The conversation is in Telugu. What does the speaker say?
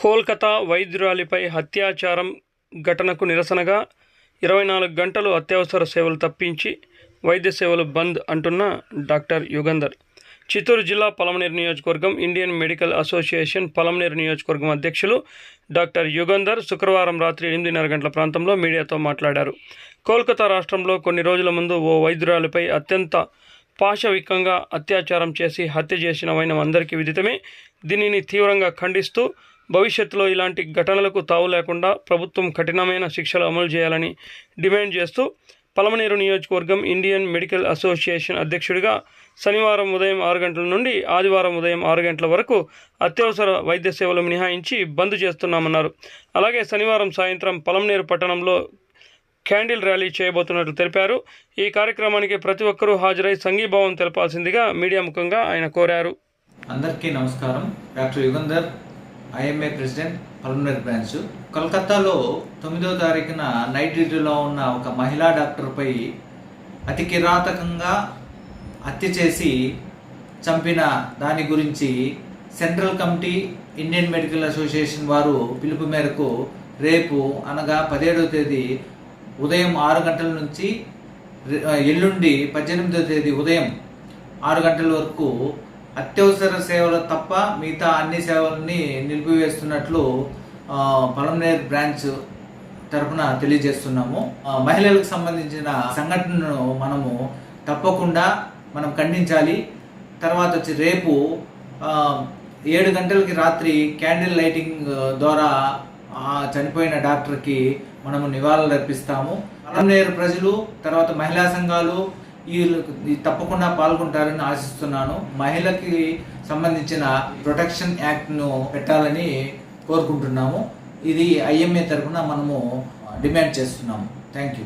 కోల్కతా వైద్యురాలిపై అత్యాచారం ఘటనకు నిరసనగా 24 గంటలు అత్యవసర సేవలు తప్పించి వైద్య సేవలు బంద్ అంటున్న డాక్టర్ యుగంధర్. చిత్తూరు జిల్లా పలమనేరు నియోజకవర్గం ఇండియన్ మెడికల్ అసోసియేషన్ పలమనేరు నియోజకవర్గం అధ్యక్షులు డాక్టర్ యుగంధర్ శుక్రవారం రాత్రి 8:30 గంటల ప్రాంతంలో మీడియాతో మాట్లాడారు. కోల్కతా రాష్ట్రంలో కొన్ని రోజుల ముందు ఓ వైద్యురాలిపై అత్యంత పాశవికంగా అత్యాచారం చేసి హత్య చేసిన వైనం అందరికీ విదితమే. దీనిని తీవ్రంగా ఖండిస్తూ భవిష్యత్తులో ఇలాంటి ఘటనలకు తావు లేకుండా ప్రభుత్వం కఠినమైన శిక్షలు అమలు చేయాలని డిమాండ్ చేస్తూ పలమనేరు నియోజకవర్గం ఇండియన్ మెడికల్ అసోసియేషన్ అధ్యక్షుడిగా శనివారం ఉదయం 6 గంటల నుండి ఆదివారం ఉదయం 6 గంటల వరకు అత్యవసర వైద్య సేవలు మినహాయించి బంద్ చేస్తున్నామన్నారు. అలాగే శనివారం సాయంత్రం పలమనేరు పట్టణంలో క్యాండిల్ ర్యాలీ చేయబోతున్నట్లు తెలిపారు. ఈ కార్యక్రమానికి ప్రతి ఒక్కరూ హాజరై సంఘీభావం తెలపాల్సిందిగా మీడియా ముఖంగా ఆయన కోరారు. అందరికీ నమస్కారం. Doctor Yugandhar, IMA president, Palamaneru branch. కోల్కతాలో 9వ తారీఖున నైట్ డ్యూటీలో ఉన్న ఒక మహిళా డాక్టర్పై అతి కిరాతకంగా హత్య చేసి చంపిన దాని గురించి central committee Indian medical association వారు పిలుపు మేరకు రేపు అనగా 17వ తేదీ ఉదయం 6 గంటల నుంచి ఎల్లుండి 18వ తేదీ ఉదయం 6 గంటల వరకు అత్యవసర సేవలు తప్ప మిగతా అన్ని సేవలని నిలిపివేస్తున్నట్లు పలమనేరు బ్రాంచ్ తరఫున తెలియజేస్తున్నాము. మహిళలకు సంబంధించిన సంఘటనను మనము తప్పకుండా ఖండించాలి. తర్వాత వచ్చి రేపు 7 గంటలకి రాత్రి క్యాండిల్ లైటింగ్ ద్వారా చనిపోయిన డాక్టర్కి మనము నివాళులు అర్పిస్తాము. పలమనేరు ప్రజలు, తర్వాత మహిళా సంఘాలు తప్పకుండా పాల్గొంటారని ఆశిస్తున్నాను. మహిళకి సంబంధించిన ప్రొటెక్షన్ యాక్ట్ను పెట్టాలని కోరుకుంటున్నాము. ఇది ఐఎంఏ తరఫున మనము డిమాండ్ చేస్తున్నాము. Thank you.